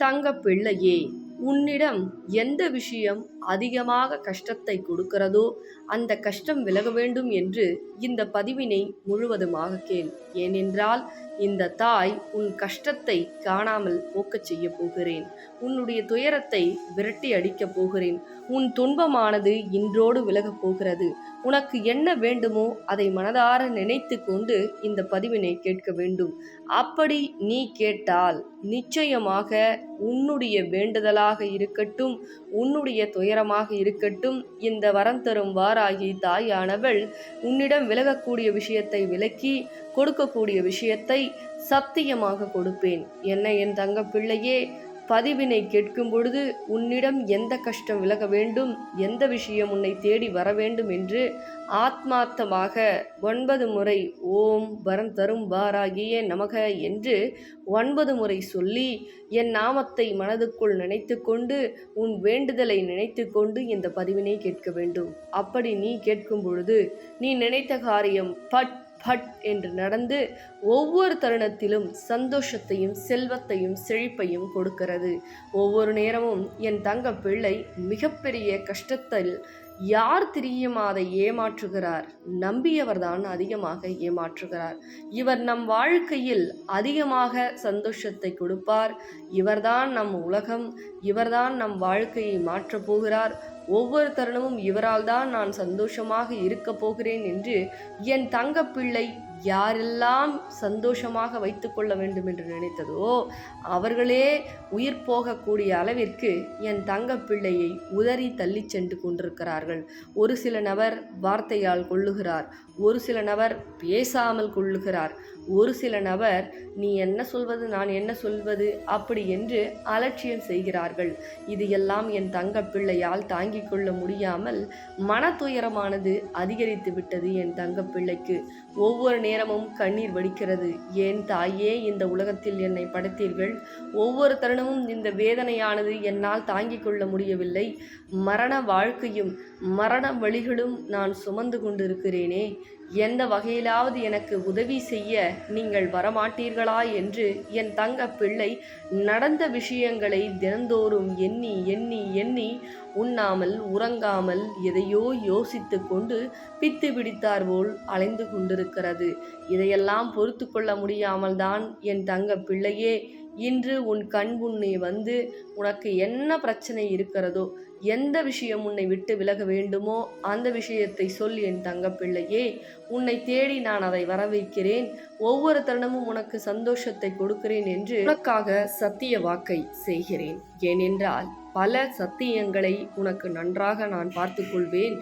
தங்க பிள்ளையே, உன்னிடம் எந்த விஷயம் அதிகமாக கஷ்டத்தை கொடுக்கிறதோ அந்த கஷ்டம் விலக வேண்டும் என்று இந்த பதிவினை முழுவதுமாக கேள். ஏனென்றால் இந்த தாய் உன் கஷ்டத்தை காணாமல் போக்கச் செய்ய போகிறேன். உன்னுடைய துயரத்தை விரட்டி அடிக்கப் போகிறேன். உன் துன்பமானது இன்றோடு விலகப் போகிறது. உனக்கு என்ன வேண்டுமோ அதை மனதார நினைத்து கொண்டு இந்த பதிவினை கேட்க வேண்டும். அப்படி நீ கேட்டால் நிச்சயமாக உன்னுடைய வேண்டுதலாக இருக்கட்டும், உன்னுடைய துயரமாக இருக்கட்டும், இந்த வரம் தரும் வாராகி தாயானவள் உன்னிடம் விலகக்கூடிய விஷயத்தை விலக்கி கொடுக்கக்கூடிய விஷயத்தை சத்தியமாக கொடுப்பேன். என்ன என் தங்க பிள்ளையே, பதிவினை கேட்கும் பொழுது உன்னிடம் எந்த கஷ்டம் விலக வேண்டும், எந்த விஷயம் உன்னை தேடி வர வேண்டும் என்று ஆத்மார்த்தமாக 9 முறை ஓம் வரம் தரும் வாராகியே நமக என்று 9 முறை சொல்லி என் நாமத்தை மனதுக்குள் நினைத்து கொண்டு உன் வேண்டுதலை நினைத்து கொண்டு இந்த பதிவினை கேட்க வேண்டும். அப்படி நீ கேட்கும் பொழுது நீ நினைத்த காரியம் பட் பட் என்று நடந்து ஒவ்வொரு தருணத்திலும் சந்தோஷத்தையும் செல்வத்தையும் செழிப்பையும் கொடுக்கிறது. ஒவ்வொரு நேரமும் என் தங்க பிள்ளை மிகப்பெரிய கஷ்டத்தில் யார் தெரியுமாதை ஏமாற்றுகிறார்? நம்பியவர்தான் அதிகமாக ஏமாற்றுகிறார். இவர் நம் வாழ்க்கையில் அதிகமாக சந்தோஷத்தை கொடுப்பார். இவர்தான் நம் உலகம். இவர்தான் நம் வாழ்க்கையை மாற்றப் போகிறார். ஒவ்வொரு தருணமும் இவரால் தான் நான் சந்தோஷமாக இருக்கப் போகிறேன் என்று என் தங்க பிள்ளை யாரெல்லாம் சந்தோஷமாக வைத்து கொள்ள வேண்டும் என்று நினைத்ததோ அவர்களே உயிர் போகக்கூடிய அளவிற்கு என் தங்க பிள்ளையை உதறி தள்ளி சென்று கொண்டிருக்கிறார்கள். ஒரு சில நபர் வார்த்தையால் கொள்ளுகிறார், ஒரு சில நபர் பேசாமல் கொள்ளுகிறார், ஒரு சில நபர் நீ என்ன சொல்வது நான் என்ன சொல்வது அப்படி என்று அலட்சியம் செய்கிறார்கள். இது எல்லாம் என் தங்க பிள்ளையால் தாங்கிக் கொள்ள முடியாமல் மன துயரமானது அதிகரித்து விட்டது. என் தங்க பிள்ளைக்கு ஒவ்வொரு நேரமும் கண்ணீர் வடிக்கிறது. ஏன் தாயே இந்த உலகத்தில் என்னை படைத்தீர்கள்? ஒவ்வொரு தருணமும் இந்த வேதனையானது என்னால் தாங்கிக் கொள்ள முடியவில்லை. மரண வாழ்க்கையும் மரண வழிகளும் நான் சுமந்து கொண்டிருக்கிறேனே, எந்த வகையிலாவது எனக்கு உதவி செய்ய நீங்கள் வரமாட்டீர்களா என்று என் தங்க பிள்ளை நடந்த விஷயங்களை தினந்தோறும் எண்ணி எண்ணி எண்ணி உண்ணாமல் உறங்காமல் எதையோ யோசித்து கொண்டு பித்து பிடித்தார் போல் அலைந்து கொண்டிருக்கிறது. இதையெல்லாம் பொறுத்து கொள்ள முடியாமல் தான் என் தங்க பிள்ளையே இன்று உன் கண் முன்னே வந்து உனக்கு என்ன பிரச்சனை இருக்கிறதோ, எந்த விஷயம் உன்னை விட்டு விலக வேண்டுமோ அந்த விஷயத்தை சொல் என் தங்க பிள்ளையே. உன்னை தேடி நான் அதை வர வைக்கிறேன். ஒவ்வொரு தருணமும் உனக்கு சந்தோஷத்தை கொடுக்கிறேன் என்று உனக்காக சத்திய வாக்கை செய்கிறேன். ஏனென்றால் பல சத்தியங்களை உனக்கு நன்றாக நான் பார்த்து கொள்வேன்,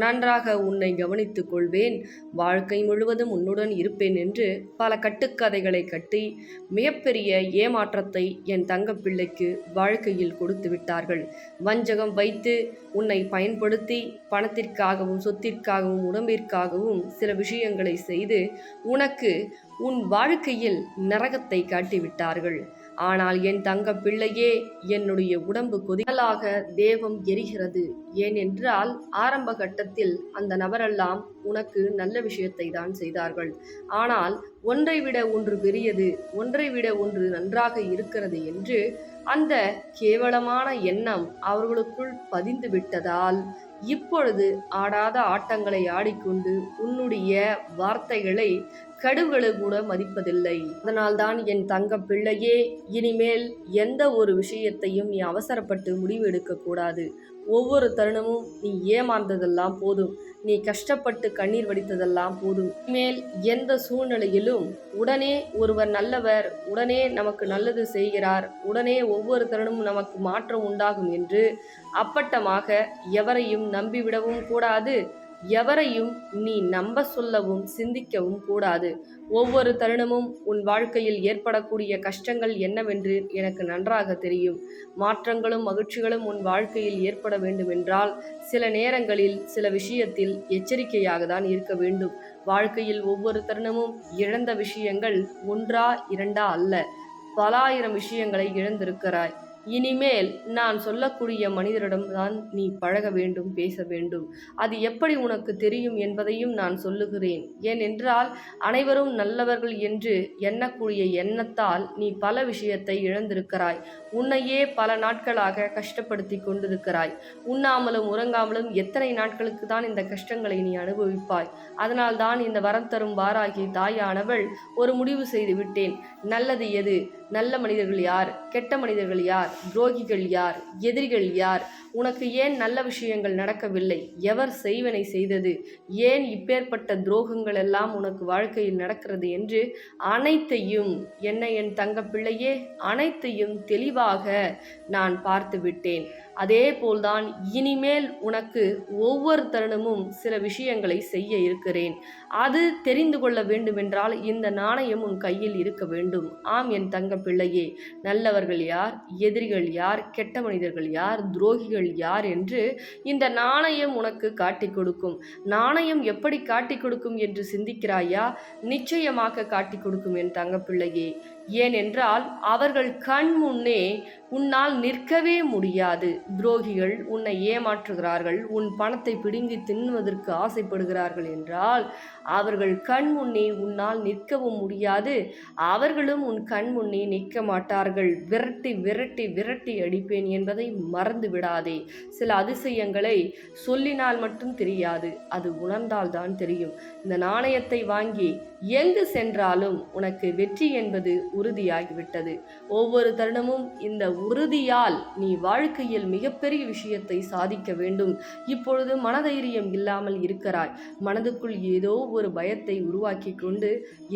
நன்றாக உன்னை கவனித்துக் கொள்வேன், வாழ்க்கை முழுவதும் உன்னுடன் இருப்பேன் என்று பல கட்டுக்கதைகளை கட்டி மிகப்பெரிய ஏமாற்றத்தை என் தங்க பிள்ளைக்கு வாழ்க்கையில் கொடுத்து விட்டார்கள். வஞ்சகம் வைத்து உன்னை பயன்படுத்தி பணத்திற்காகவும் சொத்திற்காகவும் உடம்பிற்காகவும் சில விஷயங்களை செய்து உனக்கு உன் வாழ்க்கையில் நரகத்தை காட்டிவிட்டார்கள். ஆனால் என் தங்க பிள்ளையே, என்னுடைய உடம்பு கொதிகலாக தேவம் எரிகிறது. ஏனென்றால் ஆரம்ப கட்டத்தில் அந்த நபரெல்லாம் உனக்கு நல்ல விஷயத்தை தான் செய்தார்கள். ஆனால் ஒன்றை விட ஒன்று பெரியது, ஒன்றை விட ஒன்று நன்றாக இருக்கிறது என்று அந்த கேவலமான எண்ணம் அவர்களுக்குள் பதிந்து விட்டதால் இப்பொழுது ஆடாத ஆட்டங்களை ஆடிக்கொண்டு உன்னுடைய வார்த்தைகளை கடுகளை கூட மதிப்பதில்லை. அதனால்தான் என் தங்க பிள்ளையே, இனிமேல் எந்த ஒரு விஷயத்தையும் நீ அவசரப்பட்டு முடிவு எடுக்கக்கூடாது. ஒவ்வொரு தருணமும் நீ ஏமாந்ததெல்லாம் போதும், நீ கஷ்டப்பட்டு கண்ணீர் வடித்ததெல்லாம் போதும். இனிமேல் எந்த சூழ்நிலையிலும் உடனே ஒருவர் நல்லவர், உடனே நமக்கு நல்லது செய்கிறார், உடனே ஒவ்வொரு தருணமும் நமக்கு மாற்றம் உண்டாகும் என்று அப்பட்டமாக எவரையும் நம்பிவிடவும் கூடாது. எவரையும் நீ நம்ப சொல்லவும் சிந்திக்கவும் கூடாது. ஒவ்வொரு தருணமும் உன் வாழ்க்கையில் ஏற்படக்கூடிய கஷ்டங்கள் என்னவென்று எனக்கு நன்றாக தெரியும். மாற்றங்களும் மகிழ்ச்சிகளும் உன் வாழ்க்கையில் ஏற்பட வேண்டுமென்றால் சில நேரங்களில் சில விஷயத்தில் எச்சரிக்கையாக தான் இருக்க வேண்டும். வாழ்க்கையில் ஒவ்வொரு தருணமும் இழந்த விஷயங்கள் ஒன்றா இரண்டா அல்ல, பலாயிரம் விஷயங்களை இழந்திருக்கிறாய். இனிமேல் நான் சொல்லக்கூடிய மனிதரிடம்தான் நீ பழக வேண்டும், பேச வேண்டும். அது எப்படி உனக்கு தெரியும் என்பதையும் நான் சொல்லுகிறேன். ஏனென்றால் அனைவரும் நல்லவர்கள் என்று எண்ணக்கூடிய எண்ணத்தால் நீ பல விஷயத்தை இழந்திருக்கிறாய். உன்னையே பல நாட்களாக கஷ்டப்படுத்தி கொண்டிருக்கிறாய். உண்ணாமலும் உறங்காமலும் எத்தனை நாட்களுக்கு தான் இந்த கஷ்டங்களை நீ அனுபவிப்பாய்? அதனால்தான் இந்த வரம் தரும் வாராகி தாயானவள் ஒரு முடிவு செய்து விட்டேன். நல்லது எது, நல்ல மனிதர்கள் யார், கெட்ட மனிதர்கள் யார், துரோகிகள் யார், எதிரிகள் யார், உனக்கு ஏன் நல்ல விஷயங்கள் நடக்கவில்லை, எவர் செய்வனை செய்தது, ஏன் இப்பேற்பட்ட துரோகங்கள் எல்லாம் உனக்கு வாழ்க்கையில் நடக்கிறது என்று அனைத்தையும் என் தங்க பிள்ளையே அனைத்தையும் தெளிவாக நான் பார்த்து விட்டேன். அதே போல்தான் இனிமேல் உனக்கு ஒவ்வொரு தருணமும் சில விஷயங்களை செய்ய இருக்கிறேன். அது தெரிந்து கொள்ள வேண்டுமென்றால் இந்த நாணயம் உன் கையில் இருக்க வேண்டும். ஆம் என் தங்க பிள்ளையே, நல்லவர்கள் யார், எதிரிகள் யார், கெட்ட மனிதர்கள் யார், துரோகிகள் யார் என்று இந்த நாணயம் உனக்கு காட்டிக் கொடுக்கும். நாணயம் எப்படி காட்டிக் கொடுக்கும் என்று சிந்திக்கிறாயா? நிச்சயமாக காட்டிக் கொடுக்கும் என் தங்க பிள்ளையே. ஏனென்றால் அவர்கள் கண் முன்னே உன்னால் நிற்கவே முடியாது. துரோகிகள் உன்னை ஏமாற்றுகிறார்கள், உன் பணத்தை பிடுங்கி தின்னுவதற்கு ஆசைப்படுகிறார்கள் என்றால் அவர்கள் கண் முன்னே உன்னால் நிற்கவும் முடியாது. அவர்களும் உன் கண் முன்னே நிற்க மாட்டார்கள். விரட்டி விரட்டி விரட்டி அடிப்பேன் என்பதை மறந்து விடாதே. சில அதிசயங்களை சொல்லினால் மட்டும் தெரியாது, அது உணர்ந்தால்தான் தெரியும். இந்த நாணயத்தை வாங்கி எங்கு சென்றாலும் உனக்கு வெற்றி என்பது உறுதியாகிவிட்டது. ஒவ்வொரு தருணமும் இந்த உறுதியால் நீ வாழ்க்கையில் மிகப்பெரிய விஷயத்தை சாதிக்க வேண்டும். இப்பொழுது மனதைரியம் இல்லாமல் இருக்கிறாய். மனதுக்குள் ஏதோ ஒரு பயத்தை உருவாக்கி கொண்டு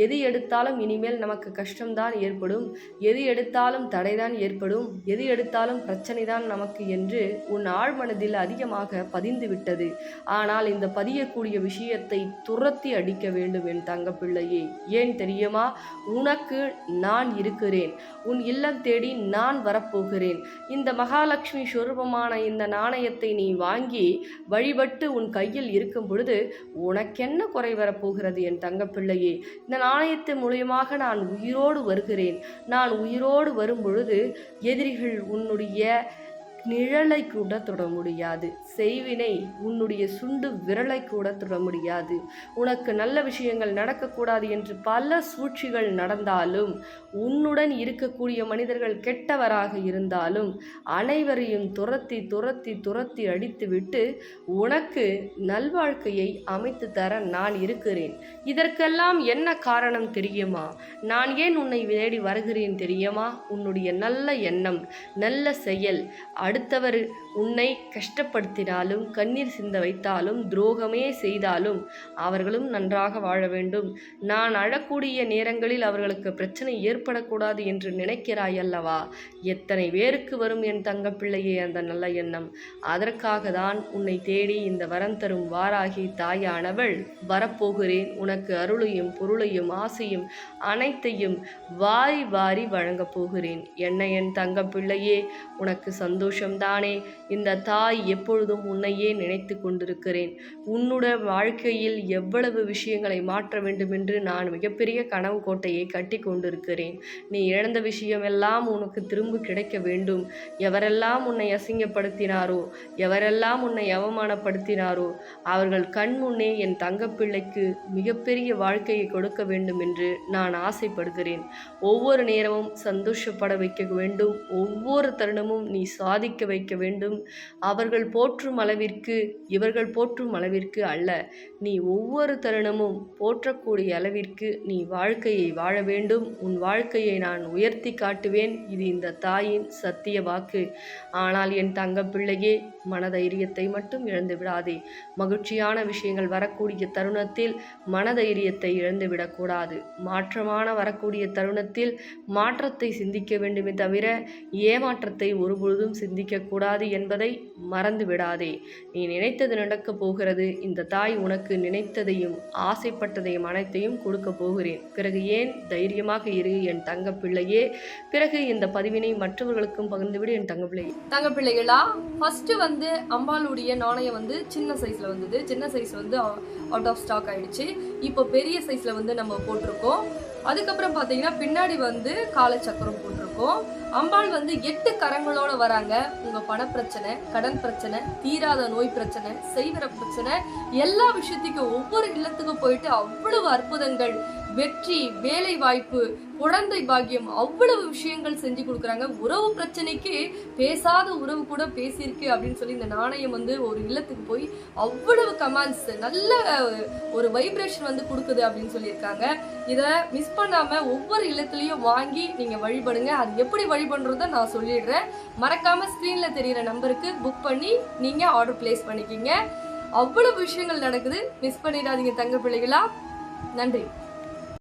எது எடுத்தாலும் இனிமேல் நமக்கு கஷ்டம்தான் ஏற்படும், எது எடுத்தாலும் தடைதான் ஏற்படும், எது எடுத்தாலும் பிரச்சனை தான் நமக்கு என்று உன் ஆழ்மனதில் அதிகமாக பதிந்து விட்டது. ஆனால் இந்த பதியக்கூடிய விஷயத்தை துரத்தி அடிக்க வேண்டும் என் தங்க பிள்ளையே. ஏன் தெரியுமா? உனக்கு நான் இருக்கிறேன். உன் இல்லம் தேடி நான் வரப்போகிறேன். இந்த மகாலட்சுமி ஸ்வரூபமான இந்த நாணயத்தை நீ வாங்கி வழிபட்டு உன் கையில் இருக்கும் பொழுது உனக்கென்ன குறை வரப்போகிறது என் தங்க பிள்ளையே? இந்த நாணயத்தின் மூலியமாக நான் உயிரோடு வருகிறேன். நான் உயிரோடு வரும் பொழுது எதிரிகள் உன்னுடைய நிழலை கூட தொட முடியாது. செய்வினை உன்னுடைய சுண்டு விரலை கூட தொட முடியாது. உனக்கு நல்ல விஷயங்கள் நடக்கக்கூடாது என்று பல சூழ்ச்சிகள் நடந்தாலும், உன்னுடன் இருக்கக்கூடிய மனிதர்கள் கெட்டவராக இருந்தாலும் அனைவரையும் துரத்தி துரத்தி துரத்தி அடித்துவிட்டு உனக்கு நல்வாழ்க்கையை அமைத்து தர நான் இருக்கிறேன். இதற்கெல்லாம் என்ன காரணம் தெரியுமா? நான் ஏன் உன்னை தேடி வருகிறேன் தெரியுமா? உன்னுடைய நல்ல எண்ணம், நல்ல செயல். அடுத்தவர் உன்னை கஷ்டப்படுத்தினாலும், கண்ணீர் சிந்த வைத்தாலும், துரோகமே செய்தாலும் அவர்களும் நன்றாக வாழ வேண்டும். நான் அழக்கூடிய நேரங்களில் அவர்களுக்கு பிரச்சனை ஏற்படக்கூடாது என்று நினைக்கிறாய் அல்லவா? எத்தனை பேருக்கு வரும் என் தங்க பிள்ளையே அந்த நல்ல எண்ணம். அதற்காக தான் உன்னை தேடி இந்த வரம் தரும் வாராகி தாயானவள் வரப்போகிறேன். உனக்கு அருளையும் பொருளையும் ஆசையும் அனைத்தையும் வாரி வாரி வழங்கப் போகிறேன். என்ன என் தங்க பிள்ளையே, உனக்கு சந்தோஷம்தானே? இந்த தாய் எப்பொழுதும் உன்னையே நினைத்து கொண்டிருக்கிறேன். உன்னுடைய வாழ்க்கையில் எவ்வளவு விஷயங்களை மாற்ற வேண்டும் என்று நான் மிகப்பெரிய கனவு கோட்டையை கட்டி கொண்டிருக்கிறேன். நீ இழந்த விஷயமெல்லாம் உனக்கு திரும்ப கிடைக்க வேண்டும். எவரெல்லாம் உன்னை அசிங்கப்படுத்தினாரோ, எவரெல்லாம் உன்னை அவமானப்படுத்தினாரோ அவர்கள் கண் முன்னே என் தங்கப்பிள்ளைக்கு மிகப்பெரிய வாழ்க்கையை கொடுக்க வேண்டும் என்று நான் ஆசைப்படுகிறேன். ஒவ்வொரு நேரமும் சந்தோஷப்பட வைக்க வேண்டும். ஒவ்வொரு தருணமும் நீ சாதிக்க வைக்க வேண்டும். அவர்கள் போற்றும் அளவிற்கு, இவர்கள் போற்றும் அளவிற்கு அல்ல. நீ ஒவ்வொரு தருணமும் போற்றக்கூடிய அளவிற்கு நீ வாழ்க்கையை வாழ வேண்டும். உன் வாழ்க்கையை நான் உயர்த்தி காட்டுவேன். இது இந்த தாயின் சத்திய வாக்கு. ஆனால் என் தங்க பிள்ளையே, மனதைரியத்தை மட்டும் இழந்து விடாதே. மகிழ்ச்சியான விஷயங்கள் வரக்கூடிய தருணத்தில் மனதைரியத்தை இழந்து விடக்கூடாது. மாற்றமான வரக்கூடிய தருணத்தில் மாற்றத்தை சிந்திக்க வேண்டுமே தவிர ஏமாற்றத்தை ஒருபொழுதும் சிந்திக்கக்கூடாது என்பதை மறந்து விடாதே. நீ நினைத்தது நடக்கப் போகிறது. இந்த தாய் உனக்கு நினைத்ததையும் ஆசைப்பட்டதையும் அனைத்தையும் கொடுக்க போகிறேன். பிறகு ஏன் தைரியமாக இரு என் தங்க பிள்ளையே. பிறகு இந்த பதிவினை மற்றவர்களுக்கும் பகிர்ந்துவிடு என் தங்க பிள்ளை. தங்க பிள்ளைகளா, ஃபர்ஸ்ட் அம்பாளுடைய நாணயம் சின்ன சைஸ்ல வந்தது. சின்ன சைஸ் அவுட் ஆஃப் ஸ்டாக் ஆயிடுச்சு. இப்போ பெரிய சைஸ்ல நம்ம போட்டிருக்கோம். அதுக்கப்புறம் பார்த்தீங்கன்னா பின்னாடி காலச்சக்கரம் போட்டிருக்கோம். இருக்கும். அம்பாள் வந்து 8 கரங்களோட வராங்க. உங்க பணப்பிரச்சனை, கடன் பிரச்சனை, தீராத நோய் பிரச்சனை, செய்வர பிரச்சனை, எல்லா விஷயத்துக்கும் ஒவ்வொரு இல்லத்துக்கும் போயிட்டு அவ்வளவு அற்புதங்கள், வெற்றி, வேலை வாய்ப்பு, குழந்தை பாக்கியம், அவ்வளவு விஷயங்கள் செஞ்சு கொடுக்குறாங்க. உறவு பிரச்சனைக்கு பேசாத உறவு கூட பேசியிருக்கு அப்படின்னு சொல்லி இந்த நாணயம் வந்து ஒரு இல்லத்துக்கு போய் அவ்வளவு கமாண்ட்ஸ், நல்ல ஒரு வைப்ரேஷன் வந்து கொடுக்குது அப்படின்னு சொல்லியிருக்காங்க. இதை மிஸ் பண்ணாம ஒவ்வொரு இல்லத்துலயும் வாங்கி நீங்க வழிபடுங்க. அது எப்படி வழிபடுறத நான் சொல்லிடுறேன். மறக்காம ஸ்கிரீன்ல தெரியிற நம்பருக்கு புக் பண்ணி நீங்க ஆர்டர் பிளேஸ் பண்ணிக்கிங்க. அவ்வளவு விஷயங்கள் நடக்குது. மிஸ் பண்ணிடாதீங்க தங்க பிள்ளைகளா. நன்றி.